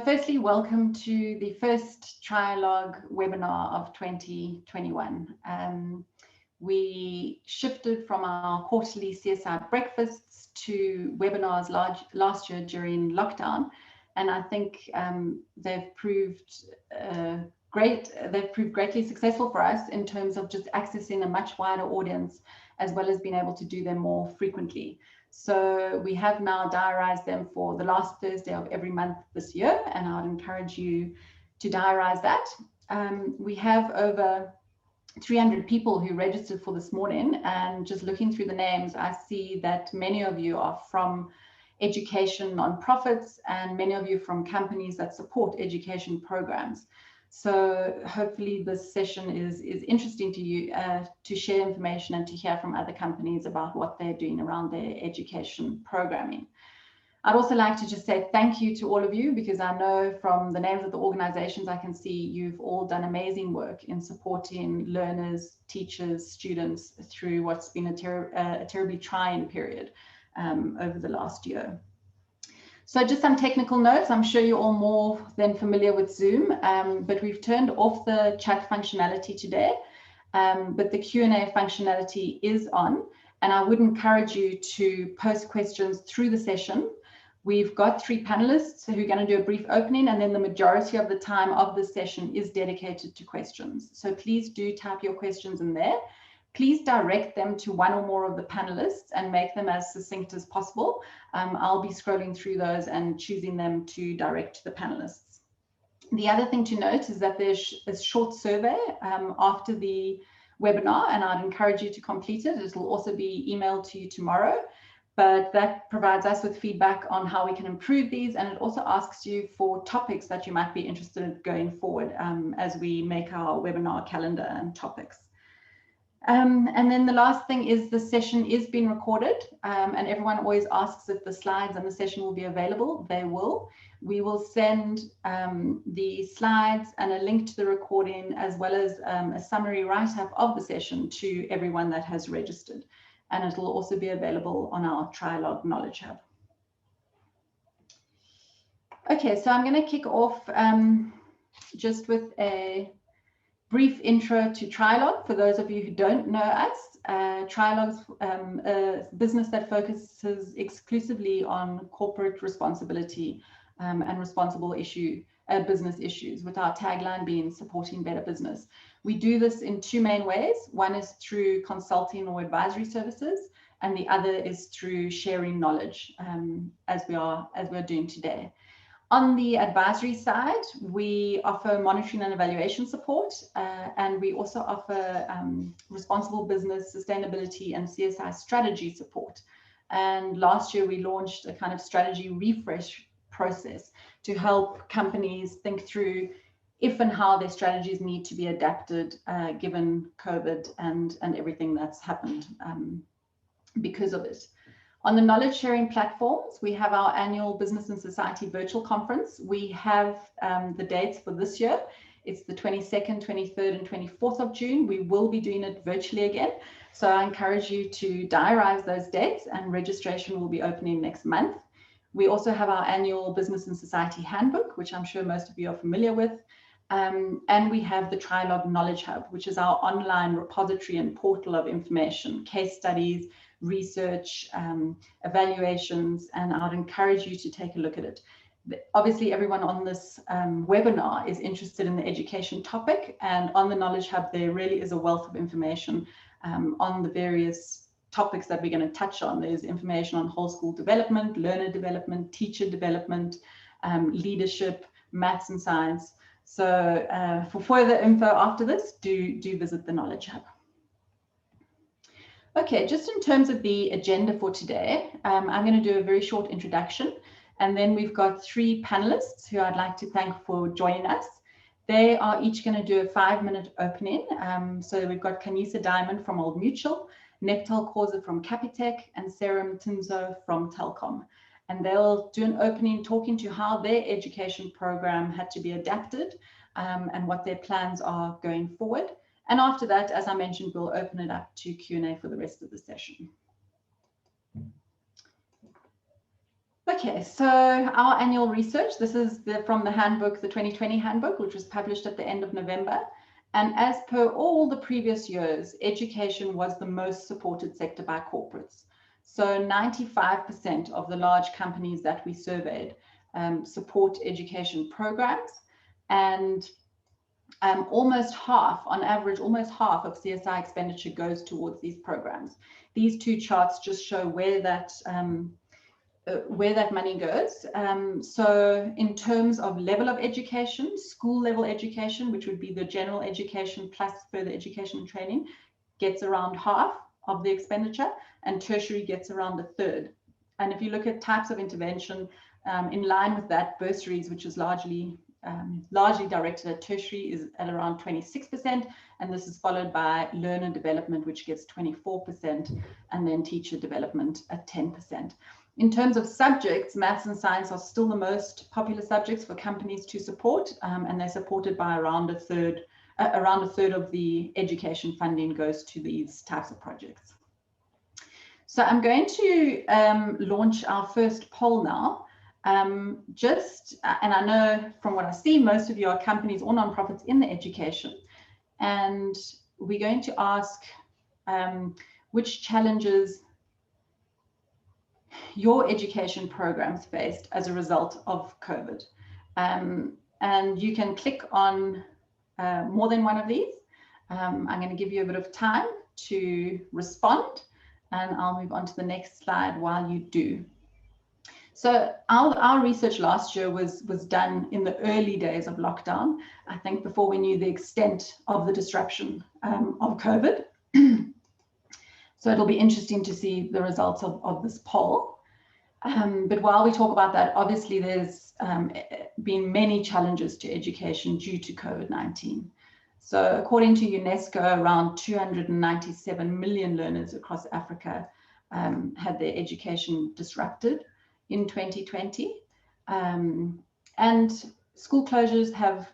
Firstly, welcome to the first Trialogue webinar of 2021. We shifted from our quarterly CSI breakfasts to webinars last year during lockdown, and I think they've proved great. They've proved greatly successful for us in terms of just accessing a much wider audience, as well as being able to do them more frequently. So we have now diarized them for the last Thursday of every month this year, and I would encourage you to diarize that. We have over 300 people who registered for this morning, and just looking through the names, I see that many of you are from education nonprofits and many of you from companies that support education programs. So hopefully this session is interesting to you to share information and to hear from other companies about what they're doing around their education programming. I'd also like to just say thank you to all of you, because I know from the names of the organizations I can see you've all done amazing work in supporting learners, teachers, students through what's been a terribly trying period over the last year. So just some technical notes. I'm sure you're all more than familiar with Zoom, but we've turned off the chat functionality today, but the Q&A functionality is on, and I would encourage you to post questions through the session. We've got 3 panelists who are going to do a brief opening, and then the majority of the time of the session is dedicated to questions. So please do type your questions in there. Please direct them to one or more of the panelists and make them as succinct as possible. I'll be scrolling through those and choosing them to direct to the panelists. The other thing to note is that there's a short survey after the webinar, and I'd encourage you to complete it. It will also be emailed to you tomorrow, but that provides us with feedback on how we can improve these, and it also asks you for topics that you might be interested in going forward as we make our webinar calendar and topics. And then the last thing is the session is being recorded, and everyone always asks if the slides and the session will be available. They will. We will send the slides and a link to the recording, as well as a summary write-up of the session to everyone that has registered. And it will also be available on our Trialogue Knowledge Hub. Okay, so I'm going to kick off just with a brief intro to Trialogue. For those of you who don't know us, Trialogue's a business that focuses exclusively on corporate responsibility and responsible business issues, with our tagline being supporting better business. We do this in 2 main ways. One is through consulting or advisory services, and the other is through sharing knowledge, as we're doing today. On the advisory side, we offer monitoring and evaluation support, and we also offer responsible business, sustainability, and CSI strategy support. And last year, we launched a kind of strategy refresh process to help companies think through if and how their strategies need to be adapted given COVID and everything that's happened because of it. On the knowledge sharing platforms, we have our annual Business and Society virtual conference. We have the dates for this year. It's the 22nd, 23rd, and 24th of June. We will be doing it virtually again. So I encourage you to diarize those dates, and registration will be opening next month. We also have our annual Business and Society handbook, which I'm sure most of you are familiar with. And we have the Trialogue Knowledge Hub, which is our online repository and portal of information, case studies, research, evaluations, and I'd encourage you to take a look at it. Obviously, everyone on this webinar is interested in the education topic, and on the Knowledge Hub, there really is a wealth of information on the various topics that we're going to touch on. There's information on whole school development, learner development, teacher development, leadership, maths and science. So for further info after this, do visit the Knowledge Hub. Okay, just in terms of the agenda for today, I'm going to do a very short introduction, and then we've got 3 panelists who I'd like to thank for joining us. They are each going to do a 5-minute opening. So we've got Kanisa Diamond from Old Mutual, Neptal Khoza from Capitec, and Sarah Mtinzo from Telkom. And they'll do an opening talking to how their education program had to be adapted and what their plans are going forward. And after that, as I mentioned, we'll open it up to Q&A for the rest of the session. Okay, so our annual research, this is from the handbook, the 2020 handbook, which was published at the end of November. And as per all the previous years, education was the most supported sector by corporates. So 95% of the large companies that we surveyed support education programs, and almost half, on average, almost half of CSI expenditure goes towards these programs. These two charts just show where that money goes. So in terms of level of education, school level education, which would be the general education plus further education and training, gets around half of the expenditure, and tertiary gets around a third. And if you look at types of intervention, in line with that, bursaries, which is largely directed at tertiary, is at around 26%, and this is followed by learner development, which gets 24%, and then teacher development at 10%. In terms of subjects, maths and science are still the most popular subjects for companies to support, and they're supported by around a third of the education funding goes to these types of projects. So I'm going to launch our first poll now. And I know from what I see, most of you are companies or nonprofits in the education, and we're going to ask which challenges your education programs faced as a result of COVID. And you can click on more than one of these. I'm going to give you a bit of time to respond, and I'll move on to the next slide while you do. So our research last year was done in the early days of lockdown, I think before we knew the extent of the disruption of COVID. So it'll be interesting to see the results of this poll. But while we talk about that, obviously there's been many challenges to education due to COVID-19. So according to UNESCO, around 297 million learners across Africa had their education disrupted in 2020. And school closures have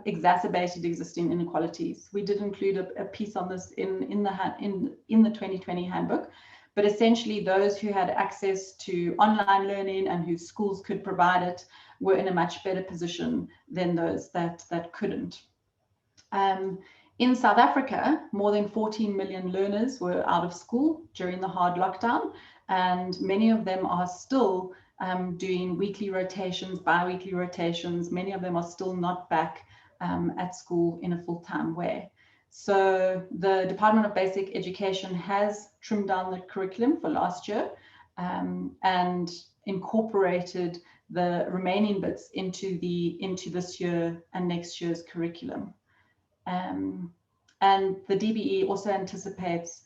exacerbated existing inequalities. We did include a piece on this in the 2020 handbook, but essentially those who had access to online learning and whose schools could provide it were in a much better position than those that couldn't. In South Africa, more than 14 million learners were out of school during the hard lockdown, and many of them are still doing weekly rotations, bi-weekly rotations. Many of them are still not back at school in a full-time way. So the Department of Basic Education has trimmed down the curriculum for last year and incorporated the remaining bits into this year and next year's curriculum. And the DBE also anticipates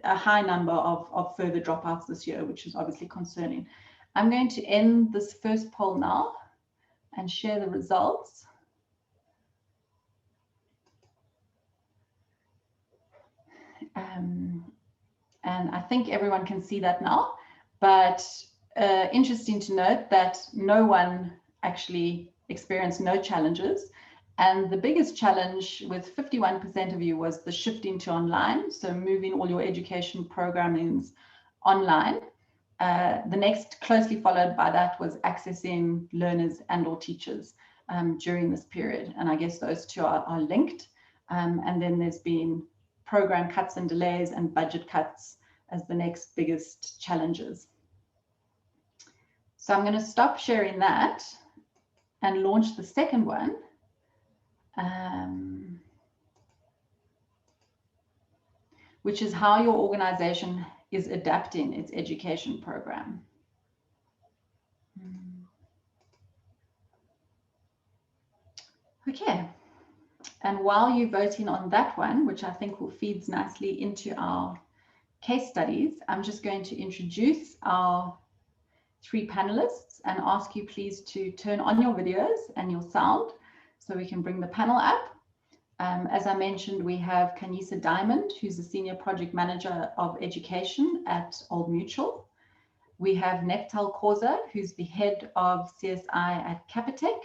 a high number of further dropouts this year, which is obviously concerning. I'm going to end this first poll now and share the results. And I think everyone can see that now, but interesting to note that no one actually experienced no challenges. And the biggest challenge with 51% of you was the shifting to online, so moving all your education programmings online. The next closely followed by that was accessing learners and or teachers during this period. And I guess those two are linked. And then there's been program cuts and delays and budget cuts as the next biggest challenges. So I'm going to stop sharing that and launch the second one. Which is how your organization is adapting its education program. Okay, and while you're voting on that one, which I think will feeds nicely into our case studies, I'm just going to introduce our three panelists and ask you please to turn on your videos and your sound so we can bring the panel up. As I mentioned, we have Kanisa Diamond, who's the Senior Project Manager of Education at Old Mutual. We have Nektal Koza, who's the Head of CSI at Capitec,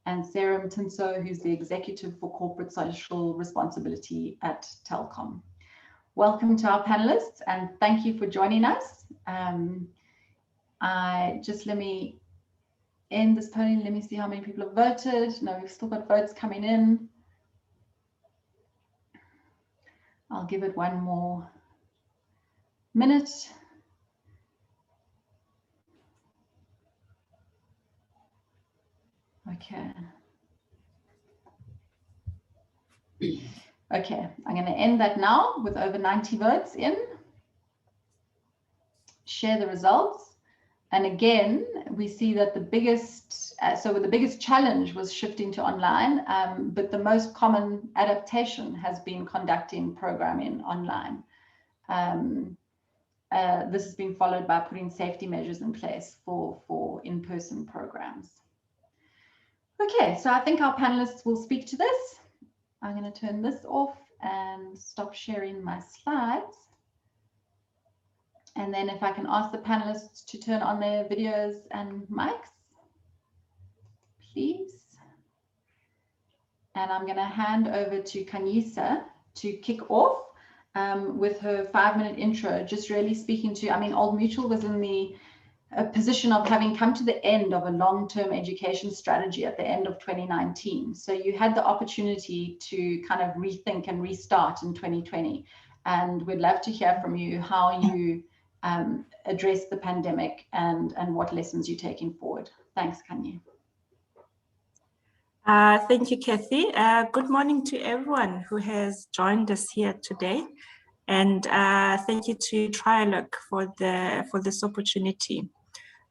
and Sarah Mtinso, who's the Executive for Corporate Social Responsibility at Telkom. Welcome to our panelists, and thank you for joining us. Let me end this polling. Let me see how many people have voted. No, we've still got votes coming in. I'll give it one more minute. Okay. Okay, I'm going to end that now with over 90 votes in. Share the results. And again, we see that the biggest, the biggest challenge was shifting to online, but the most common adaptation has been conducting programming online. This has been followed by putting safety measures in place for in-person programs. Okay, so I think our panelists will speak to this. I'm going to turn this off and stop sharing my slides. And then if I can ask the panelists to turn on their videos and mics, please. And I'm going to hand over to Kanyisa to kick off with her 5-minute intro, just really speaking to, I mean, Old Mutual was in the position of having come to the end of a long-term education strategy at the end of 2019. So you had the opportunity to kind of rethink and restart in 2020. And we'd love to hear from you how you address the pandemic and what lessons you're taking forward. Thanks, Kanye. Thank you, Kathy. Good morning to everyone who has joined us here today. And thank you to Trialogue for this opportunity.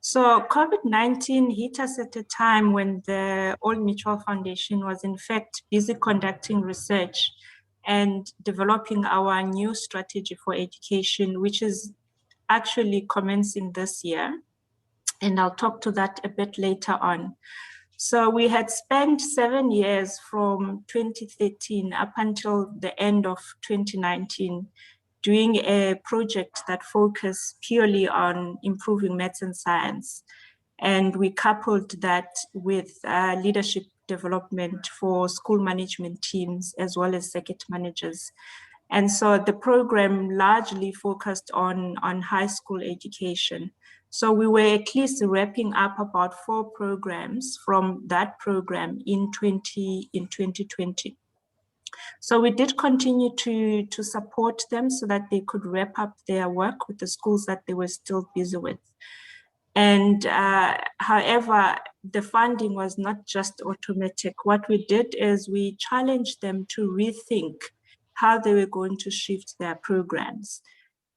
So COVID-19 hit us at a time when the Old Mutual Foundation was in fact busy conducting research and developing our new strategy for education, which is actually commencing this year. And I'll talk to that a bit later on. So we had spent 7 years from 2013 up until the end of 2019 doing a project that focused purely on improving maths and science. And we coupled that with leadership development for school management teams as well as circuit managers. And so the program largely focused on high school education. So we were at least wrapping up about 4 programs from that program in 2020. So we did continue to support them so that they could wrap up their work with the schools that they were still busy with. And however, the funding was not just automatic. What we did is we challenged them to rethink how they were going to shift their programs.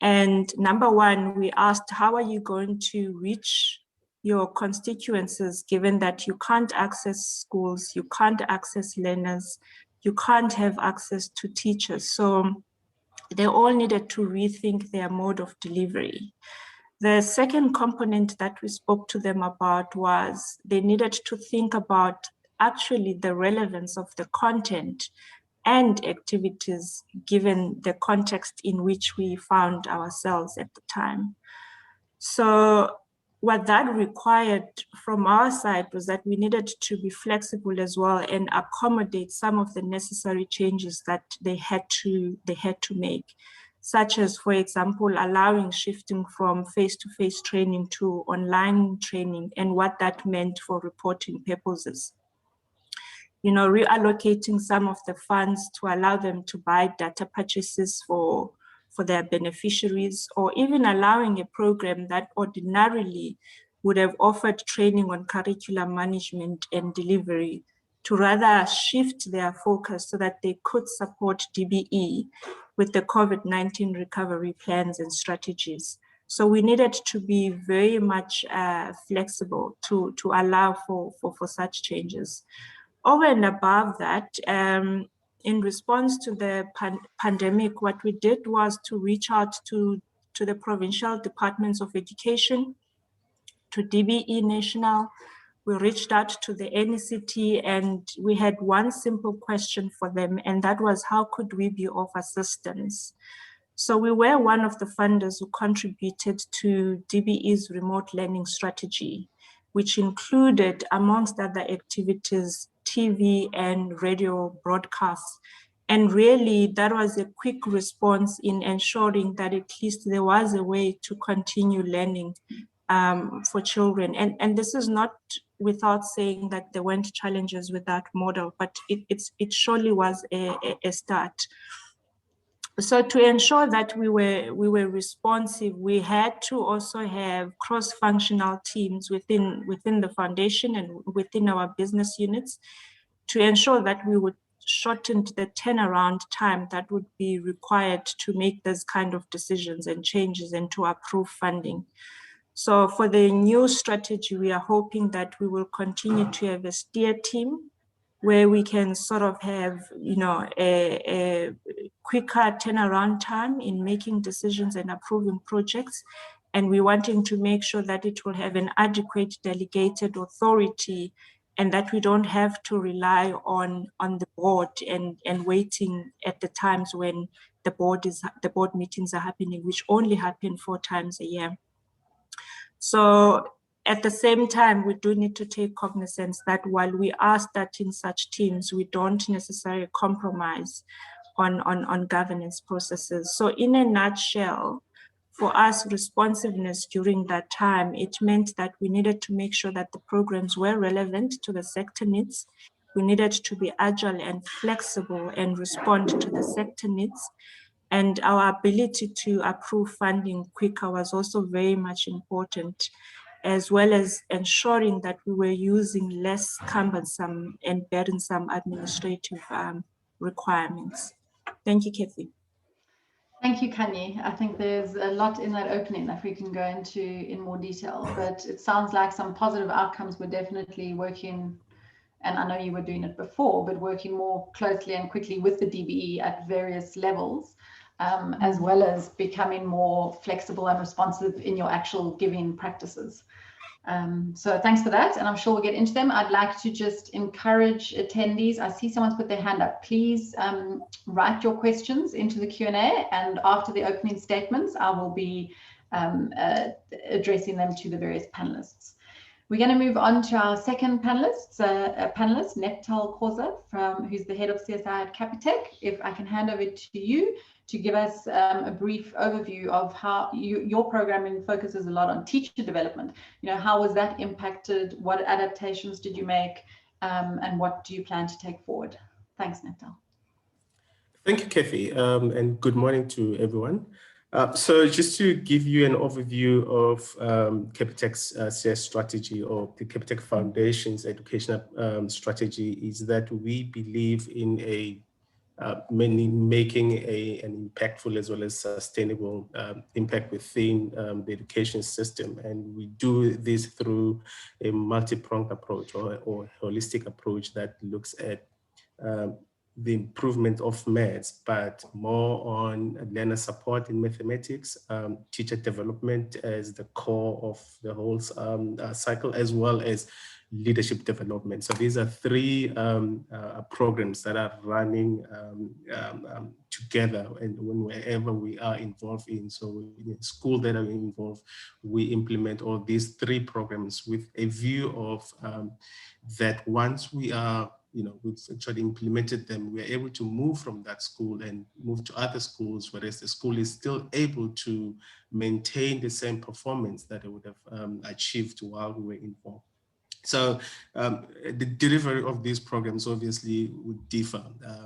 And number one, we asked, how are you going to reach your constituencies, given that you can't access schools, you can't access learners, you can't have access to teachers. So they all needed to rethink their mode of delivery. The second component that we spoke to them about was they needed to think about actually the relevance of the content and activities given the context in which we found ourselves at the time. So what that required from our side was that we needed to be flexible as well and accommodate some of the necessary changes that they had to make, such as, for example, allowing shifting from face-to-face training to online training and what that meant for reporting purposes. You know, reallocating some of the funds to allow them to buy data purchases for their beneficiaries, or even allowing a program that ordinarily would have offered training on curriculum management and delivery to rather shift their focus so that they could support DBE with the COVID-19 recovery plans and strategies. So we needed to be very much flexible to allow for such changes. Over and above that, in response to the pandemic, what we did was to reach out to the provincial departments of education, to DBE National. We reached out to the NECT, and we had one simple question for them, and that was, how could we be of assistance? So we were one of the funders who contributed to DBE's remote learning strategy, which included, amongst other activities, TV and radio broadcasts. And really, that was a quick response in ensuring that at least there was a way to continue learning for children. And this is not without saying that there weren't challenges with that model, but it surely was a start. So to ensure that we were responsive, we had to also have cross-functional teams within the foundation and within our business units to ensure that we would shorten the turnaround time that would be required to make those kind of decisions and changes and to approve funding. So for the new strategy, we are hoping that we will continue to have a steer team where we can sort of have, a quicker turnaround time in making decisions and approving projects. And we're wanting to make sure that it will have an adequate delegated authority and that we don't have to rely on the board and waiting at the times when the board meetings are happening, which only happen 4 times a year. So at the same time, we do need to take cognizance that while we are starting such teams, we don't necessarily compromise on governance processes. So in a nutshell, for us, responsiveness during that time, it meant that we needed to make sure that the programs were relevant to the sector needs. We needed to be agile and flexible and respond to the sector needs. And our ability to approve funding quicker was also very much important, as well as ensuring that we were using less cumbersome and burdensome administrative requirements. Thank you, Kathy. Thank you, Kanye. I think there's a lot in that opening that we can go into in more detail, but it sounds like some positive outcomes were definitely working, and I know you were doing it before, but working more closely and quickly with the DBE at various levels, as well as becoming more flexible and responsive in your actual giving practices. So thanks for that, and I'm sure we'll get into them. I'd like to just encourage attendees. I see someone's put their hand up. Please write your questions into the Q&A, and after the opening statements, I will be addressing them to the various panelists. We're going to move on to our second panelist, Neptal Khoza, who's the head of CSI at Capitec. If I can hand over to you to give us a brief overview of how your programming focuses a lot on teacher development. How was that impacted? What adaptations did you make? And what do you plan to take forward? Thanks, Neptal. Thank you, Kathy, and good morning to everyone. So just to give you an overview of Capitec's CS strategy, or the Capitec Foundation's educational strategy, is that we believe in making an impactful as well as sustainable impact within the education system. And we do this through a multi-pronged approach or holistic approach that looks at the improvement of maths, but more on learner support in mathematics, teacher development as the core of the whole cycle, as well as leadership development. So these are 3 programs that are running together, and wherever we are involved in. So in a school that are involved, we implement all these 3 programs with a view of that once we are, we've actually implemented them, we are able to move from that school and move to other schools, whereas the school is still able to maintain the same performance that it would have achieved while we were involved. So the delivery of these programs obviously would differ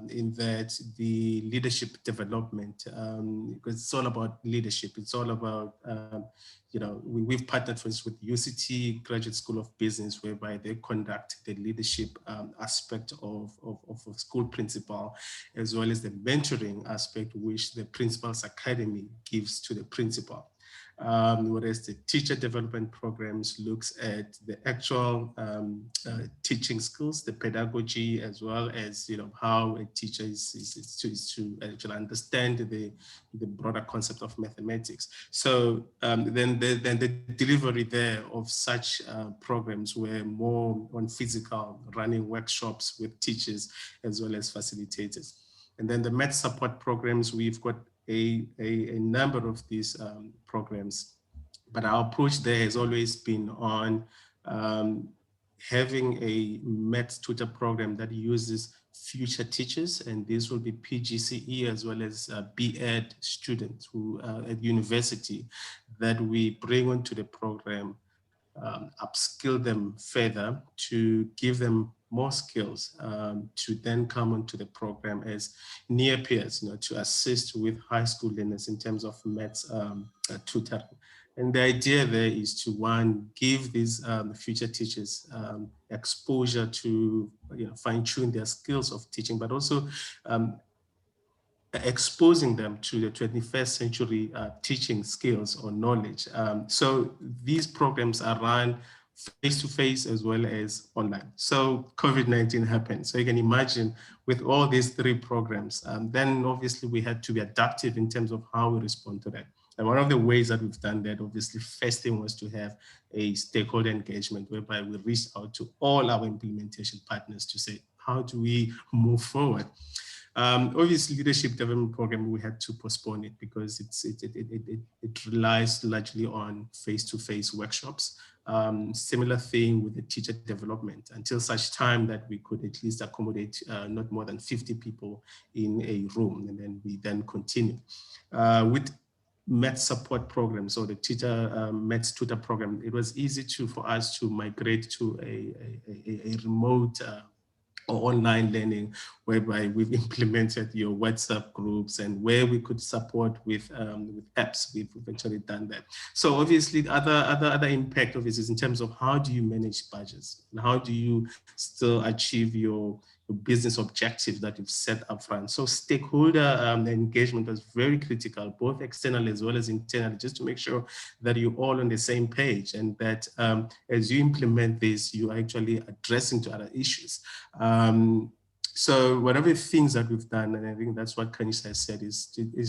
in that the leadership development, because it's all about leadership. It's all about, we've partnered, for instance, with UCT Graduate School of Business, whereby they conduct the leadership aspect of a school principal, as well as the mentoring aspect, which the Principal's Academy gives to the principal. Whereas the teacher development programs looks at the actual teaching skills, the pedagogy, as well as how a teacher is to actually understand the broader concept of mathematics. So then the delivery there of such programs were more on physical, running workshops with teachers as well as facilitators. And then the math support programs, we've got a number of these programs, but our approach there has always been on having a math tutor program that uses future teachers, and these will be PGCE as well as B.Ed students who at university that we bring onto the program, upskill them further to give them more skills to then come onto the program as near peers, to assist with high school learners in terms of maths tutoring. And the idea there is to, one, give these future teachers exposure to fine-tune their skills of teaching, but also exposing them to the 21st century teaching skills or knowledge. So these programs are run face-to-face as well as online. So COVID-19 happened. So you can imagine with all these three programs, then obviously we had to be adaptive in terms of how we respond to that. And one of the ways that we've done that, obviously, first thing was to have a stakeholder engagement whereby we reached out to all our implementation partners to say, how do we move forward? Obviously, leadership development program, we had to postpone it because it relies largely on face-to-face workshops. Similar thing with the teacher development until such time that we could at least accommodate not more than 50 people in a room, and then we then continue. With math support programs or the teacher maths tutor program, it was easy for us to migrate to a remote or online learning, whereby we've implemented your WhatsApp groups and where we could support with apps. We've actually done that. So obviously, other impact of this is in terms of how do you manage budgets and how do you still achieve your business objectives that you've set up front. So stakeholder engagement was very critical, both externally as well as internally, just to make sure that you're all on the same page and that as you implement this, you're actually addressing to other issues. So one of the things that we've done, and I think that's what Kanisha has said, is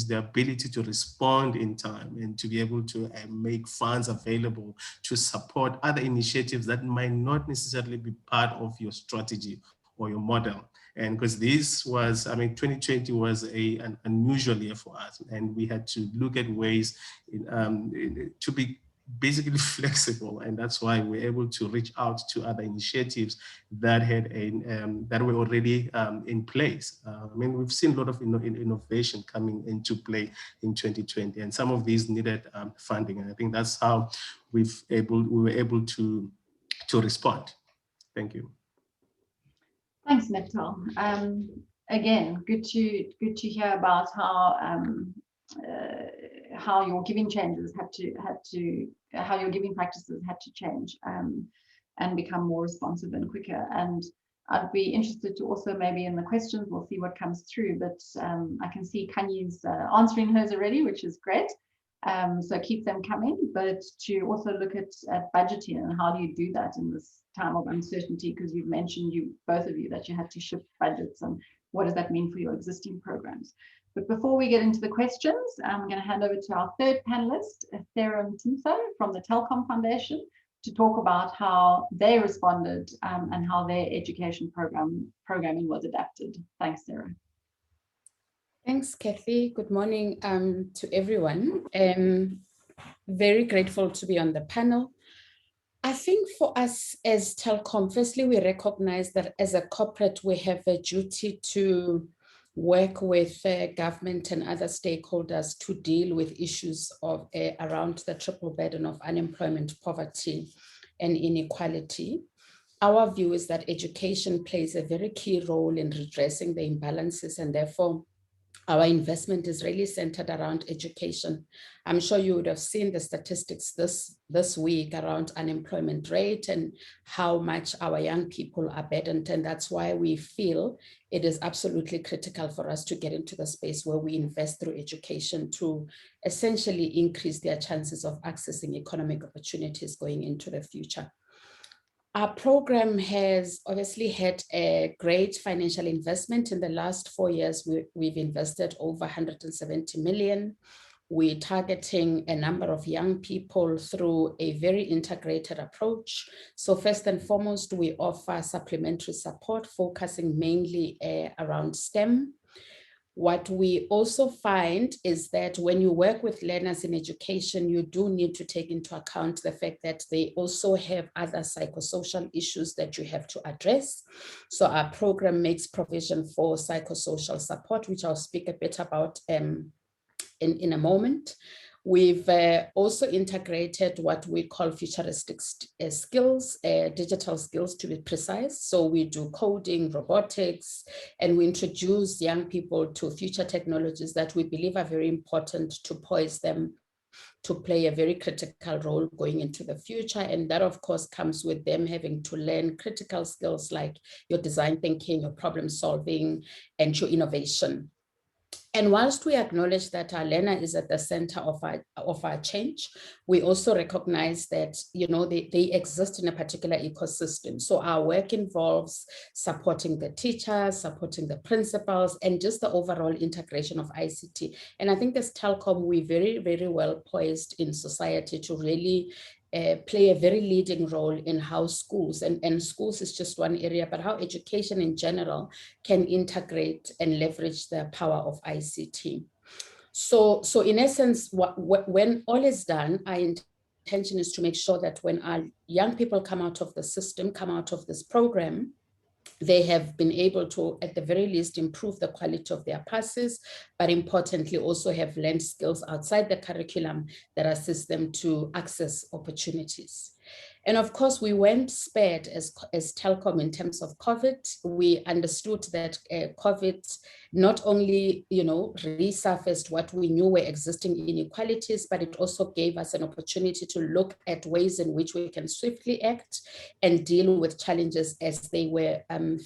the ability to respond in time and to be able to make funds available to support other initiatives that might not necessarily be part of your strategy or your model. And because this was, 2020 was an unusual year for us, and we had to look at ways to be basically flexible, and that's why we're able to reach out to other initiatives that had that were already in place. We've seen a lot of innovation coming into play in 2020, and some of these needed funding, and I think that's how we were able to respond. Thank you. Thanks, Neptal. Again, good to hear about how your giving changes how your giving practices had to change and become more responsive and quicker. And I'd be interested to also maybe in the questions, we'll see what comes through, but I can see Kanyi's answering hers already, which is great. So keep them coming, but to also look at budgeting and how do you do that in this time of uncertainty, because you've mentioned, both of you, that you had to shift budgets, and what does that mean for your existing programs? But before we get into the questions, I'm going to hand over to our third panelist, Sarah Mtimso from the Telkom Foundation, to talk about how they responded and how their education programming was adapted. Thanks, Sarah. Thanks, Kathy. Good morning to everyone. Very grateful to be on the panel. I think for us as Telkom, firstly, we recognize that as a corporate, we have a duty to work with government and other stakeholders to deal with issues of around the triple burden of unemployment, poverty, and inequality. Our view is that education plays a very key role in redressing the imbalances, and therefore our investment is really centered around education. I'm sure you would have seen the statistics this week around unemployment rate and how much our young people are burdened. And that's why we feel it is absolutely critical for us to get into the space where we invest through education to essentially increase their chances of accessing economic opportunities going into the future. Our program has obviously had a great financial investment. In the last 4 years, we've invested over 170 million. We're targeting a number of young people through a very integrated approach. So first and foremost, we offer supplementary support, focusing mainly around STEM. What we also find is that when you work with learners in education, you do need to take into account the fact that they also have other psychosocial issues that you have to address. So our program makes provision for psychosocial support, which I'll speak a bit about in a moment. We've also integrated what we call futuristic skills, digital skills to be precise. So we do coding, robotics, and we introduce young people to future technologies that we believe are very important to poise them to play a very critical role going into the future. And that, of course, comes with them having to learn critical skills like your design thinking, your problem solving, and your innovation. And whilst we acknowledge that our learner is at the center of our change, we also recognize that, you know, they exist in a particular ecosystem. So our work involves supporting the teachers, supporting the principals, and just the overall integration of ICT. And I think as Telkom, we're very, very well poised in society to really play a very leading role in how schools, and schools is just one area, but how education in general can integrate and leverage the power of ICT. So in essence, when all is done, our intention is to make sure that when our young people come out of the system, come out of this program, they have been able to, at the very least, improve the quality of their passes, but importantly, also have learned skills outside the curriculum that assist them to access opportunities. And of course, we weren't spared as Telkom in terms of COVID. We understood that COVID not only, you know, resurfaced what we knew were existing inequalities, but it also gave us an opportunity to look at ways in which we can swiftly act and deal with challenges as they were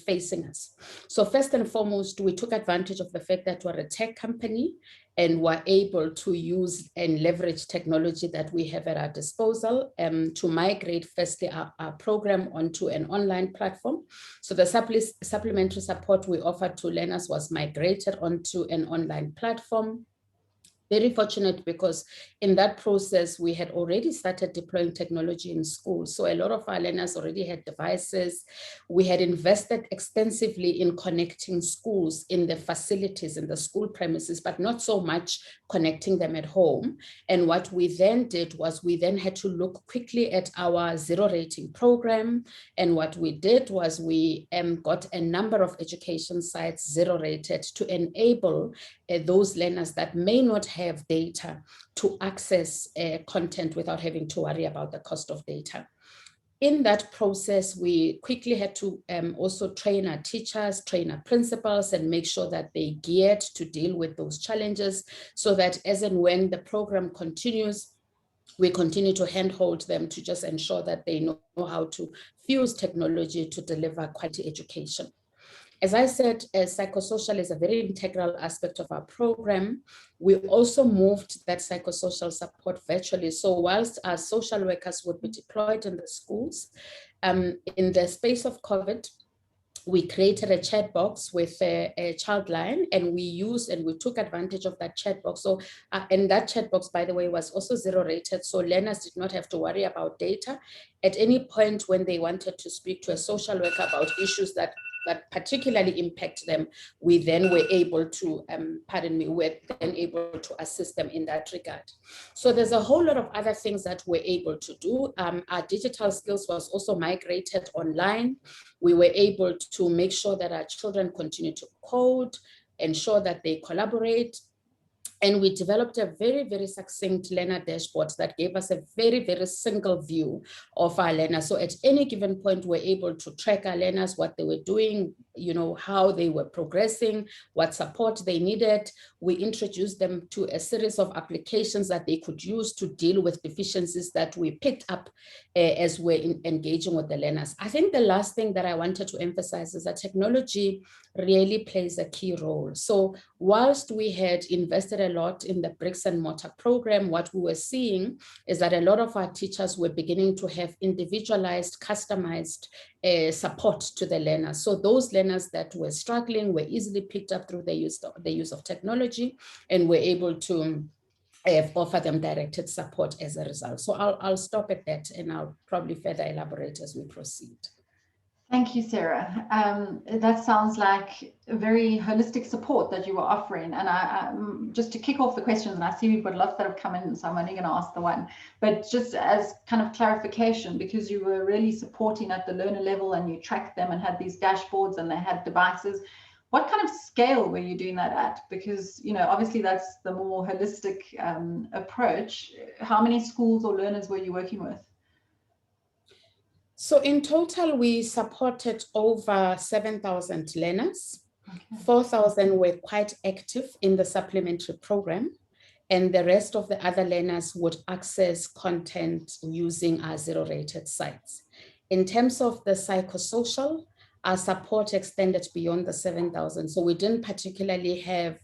facing us. So first and foremost, we took advantage of the fact that we're a tech company and were able to use and leverage technology that we have at our disposal to migrate firstly our program onto an online platform. So the supplementary support we offered to learners was migrated onto an online platform. Very fortunate because in that process, we had already started deploying technology in schools. So a lot of our learners already had devices. We had invested extensively in connecting schools in the facilities, in the school premises, but not so much connecting them at home. And what we then did was we then had to look quickly at our zero rating program. And what we did was we got a number of education sites zero rated to enable those learners that may not have data to access content without having to worry about the cost of data. In that process, we quickly had to also train our teachers, train our principals, and make sure that they geared to deal with those challenges so that as and when the program continues, we continue to handhold them to just ensure that they know how to fuse technology to deliver quality education. As I said, psychosocial is a very integral aspect of our program. We also moved that psychosocial support virtually. So whilst our social workers would be deployed in the schools, in the space of COVID, we created a chat box with a child line, and we took advantage of that chat box. So, and that chat box, by the way, was also zero rated. So learners did not have to worry about data. At any point when they wanted to speak to a social worker about issues that particularly impact them, we then were able to, assist them in that regard. So there's a whole lot of other things that we're able to do. Our digital skills was also migrated online. We were able to make sure that our children continue to code, ensure that they collaborate. And we developed a very, very succinct learner dashboard that gave us a very, very single view of our learners. So at any given point, we're able to track our learners, what they were doing, you know, how they were progressing, what support they needed. We introduced them to a series of applications that they could use to deal with deficiencies that we picked up as we're engaging with the learners. I think the last thing that I wanted to emphasize is that technology really plays a key role. So whilst we had invested a lot in the bricks and mortar program, what we were seeing is that a lot of our teachers were beginning to have individualized, customized support to the learners. So those learners that were struggling were easily picked up through the use of technology, and were able to offer them directed support as a result. So I'll stop at that, and I'll probably further elaborate as we proceed. Thank you, Sarah. That sounds like a very holistic support that you were offering. And I just to kick off the questions, and I see we've got lots that have come in, so I'm only going to ask the one, but just as kind of clarification, because you were really supporting at the learner level and you tracked them and had these dashboards and they had devices, what kind of scale were you doing that at? Because, you know, obviously that's the more holistic approach. How many schools or learners were you working with? So in total, we supported over 7,000 learners. Okay. 4,000 were quite active in the supplementary program, and the rest of the other learners would access content using our zero-rated sites. In terms of the psychosocial, our support extended beyond the 7,000. So we didn't particularly have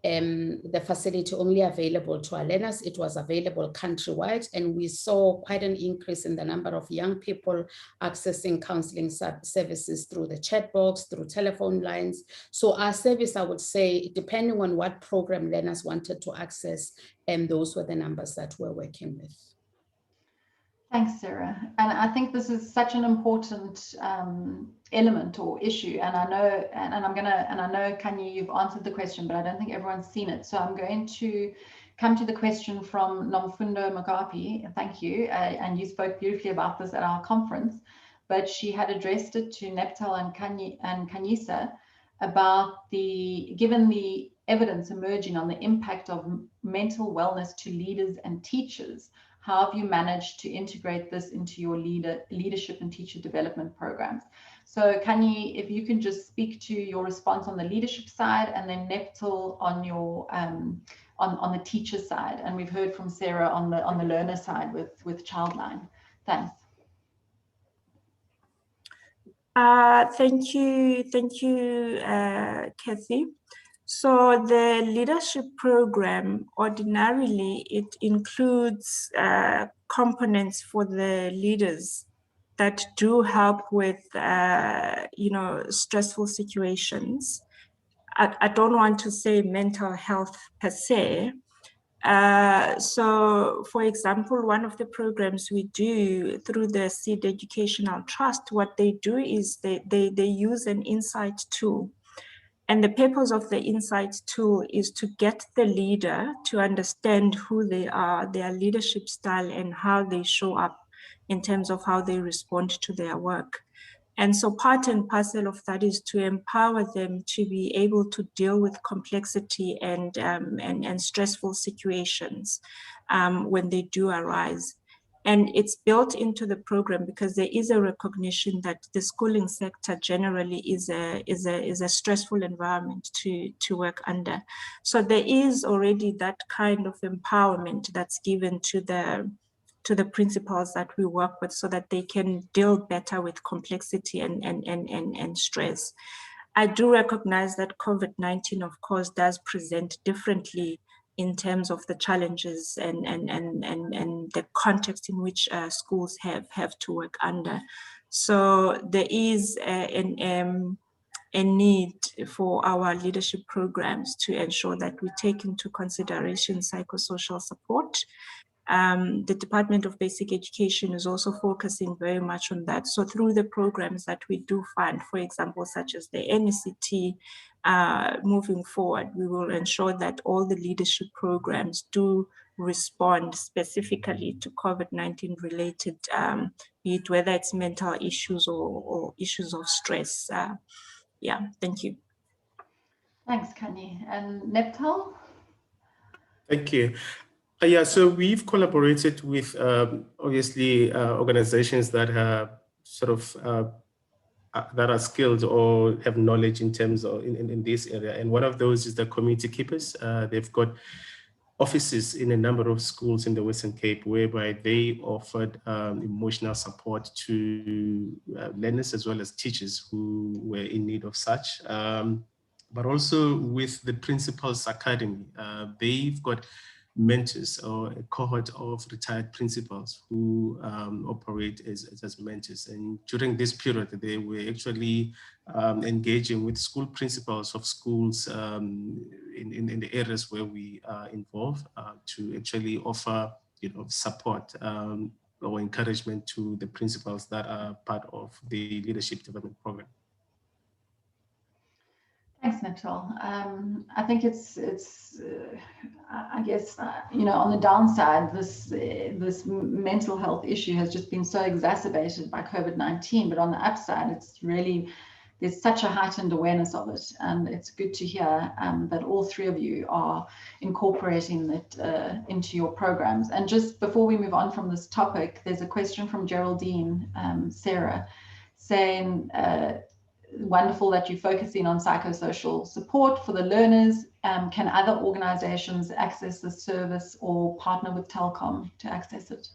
the facility only available to our learners. It was available countrywide, and we saw quite an increase in the number of young people accessing counseling services through the chat box, through telephone lines. So our service, I would say, depending on what program learners wanted to access, those were the numbers that we're working with. Thanks, Sarah. And I think this is such an important element or issue. And I know, and I know, Kanye, you've answered the question, but I don't think everyone's seen it. So I'm going to come to the question from Nomfundo Magapi. Thank you. And you spoke beautifully about this at our conference, but she had addressed it to Neptal and Kanyisa about given the evidence emerging on the impact of mental wellness to leaders and teachers, how have you managed to integrate this into your leadership and teacher development programs? So Kanye, if you can just speak to your response on the leadership side, and then Neptal on your on the teacher side, and we've heard from Sarah on the learner side with Childline. Thanks. Thank you, Kathy. So the leadership program, ordinarily, it includes components for the leaders that do help with, stressful situations. I don't want to say mental health per se. So, for example, one of the programs we do through the Seed Educational Trust, what they do is they use an insight tool. And the purpose of the insight tool is to get the leader to understand who they are, their leadership style, and how they show up in terms of how they respond to their work. And so part and parcel of that is to empower them to be able to deal with complexity and stressful situations when they do arise. And it's built into the program because there is a recognition that the schooling sector generally is a stressful environment to work under. So there is already that kind of empowerment that's given to the principals that we work with so that they can deal better with complexity and stress. I do recognize that COVID-19, of course, does present differently in terms of the challenges and the context in which schools have to work under. So there is a need for our leadership programs to ensure that we take into consideration psychosocial support. The Department of Basic Education is also focusing very much on that. So through the programs that we do fund, for example, such as the NECT, moving forward, we will ensure that all the leadership programs do respond specifically to COVID-19 related, be it whether it's mental issues or issues of stress. Yeah, thank you. Thanks, Kanye. And Neptal? Thank you. Yeah, so we've collaborated with obviously organizations that have sort of that are skilled or have knowledge in terms of in this area. And one of those is the Community Keepers. They've got offices in a number of schools in the Western Cape whereby they offered emotional support to learners as well as teachers who were in need of such. But also with the Principals Academy, they've got mentors or a cohort of retired principals who operate as mentors. And during this period, they were actually engaging with school principals of schools in the areas where we are involved to actually offer support. or encouragement to the principals that are part of the leadership development program. Thanks, Mitchell. I think I guess, on the downside, this mental health issue has just been so exacerbated by COVID-19, but on the upside, it's really, there's such a heightened awareness of it. And it's good to hear that all three of you are incorporating it into your programs. And just before we move on from this topic, there's a question from Geraldine Sarah saying, wonderful that you're focusing on psychosocial support for the learners. Can other organizations access this service or partner with Telkom to access it?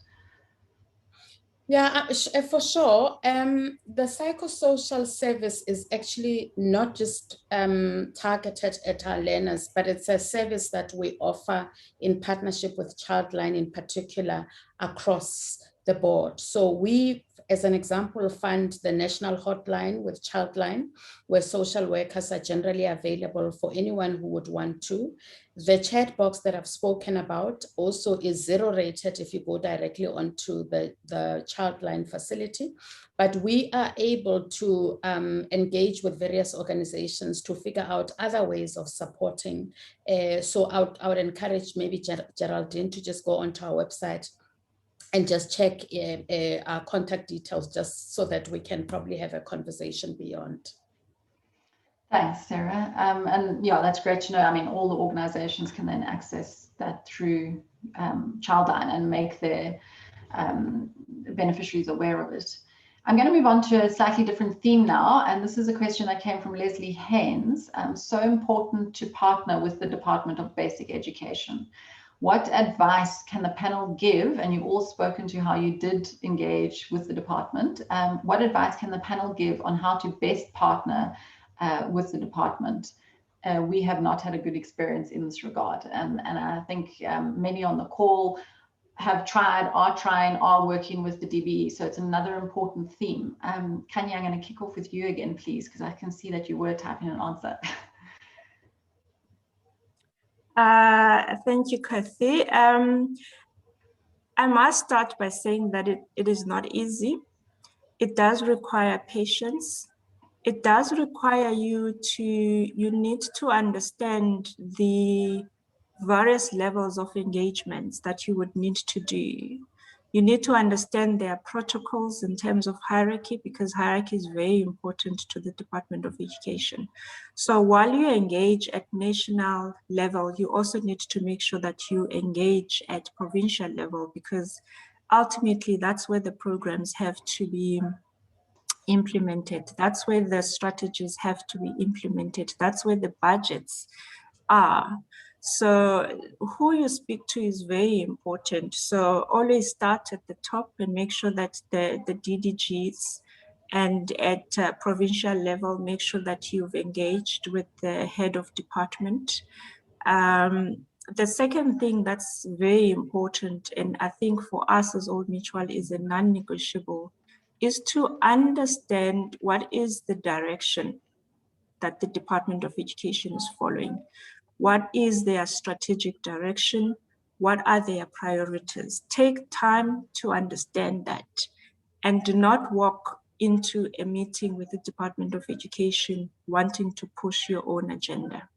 Yeah, for sure. The psychosocial service is actually not just targeted at our learners, but it's a service that we offer in partnership with Childline in particular across the board. So we, as an example, fund the national hotline with Childline, where social workers are generally available for anyone who would want to. The chat box that I've spoken about also is 0 rated if you go directly onto the Childline facility. But we are able to engage with various organizations to figure out other ways of supporting. So I would encourage maybe Geraldine to just go onto our website and just check our contact details, just so that we can probably have a conversation beyond. Thanks, Sarah. And yeah, that's great to know. I mean, all the organizations can then access that through Childline and make their beneficiaries aware of it. I'm going to move on to a slightly different theme now, and this is a question that came from Leslie Haynes. So important to partner with the Department of Basic Education. What advice can the panel give? And you've all spoken to how you did engage with the department. What advice can the panel give on how to best partner with the department? We have not had a good experience in this regard. And I think many on the call have tried, are trying, are working with the DBE. So it's another important theme. Kanya, I'm going to kick off with you again, please, because I can see that you were typing an answer. Thank you, Kathy. I must start by saying that it is not easy. It does require patience. It does require you need to understand the various levels of engagements that you would need to do. You need to understand their protocols in terms of hierarchy, because hierarchy is very important to the Department of Education. So while you engage at national level, you also need to make sure that you engage at provincial level, because ultimately that's where the programs have to be implemented. That's where the strategies have to be implemented. That's where the budgets are. So who you speak to is very important. So always start at the top and make sure that the DDGs and at provincial level, make sure that you've engaged with the head of department. The second thing that's very important, and I think for us as Old Mutual is a non-negotiable, is to understand what is the direction that the Department of Education is following. What is their strategic direction? What are their priorities? Take time to understand that, and do not walk into a meeting with the Department of Education wanting to push your own agenda.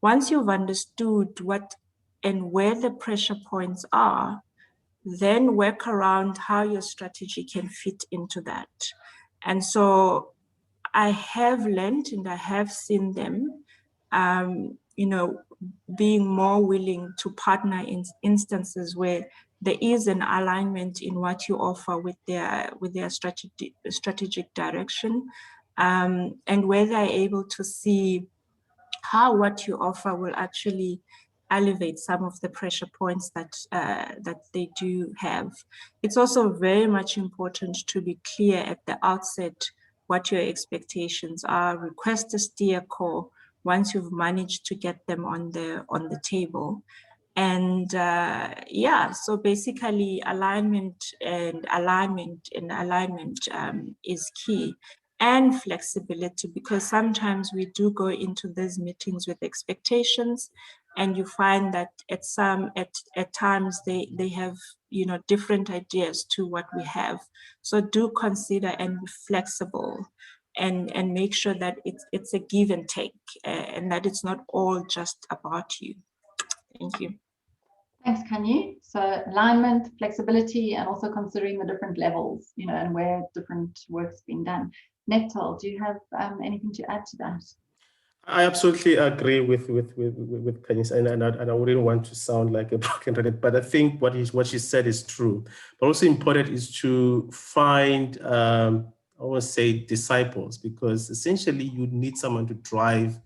Once you've understood what and where the pressure points are, then work around how your strategy can fit into that. And so I have learned and I have seen them, being more willing to partner in instances where there is an alignment in what you offer with their strategic direction, and where they're able to see how what you offer will actually elevate some of the pressure points that they do have. It's also very much important to be clear at the outset what your expectations are. Request a steer call once you've managed to get them on the table. And so basically alignment is key. And flexibility, because sometimes we do go into these meetings with expectations, and you find that at times they have, you know, different ideas to what we have. So do consider and be flexible, and make sure that it's a give and take, and that it's not all just about you. Thank you. Thanks, Kanye. So alignment, flexibility, and also considering the different levels, you know, and where different work's being done. Neptal, do you have anything to add to that? I absolutely agree with Kanye, and I wouldn't want to sound like a broken record, but I think what she said is true. But also important is to find, I want to say, disciples, because essentially you need someone to drive,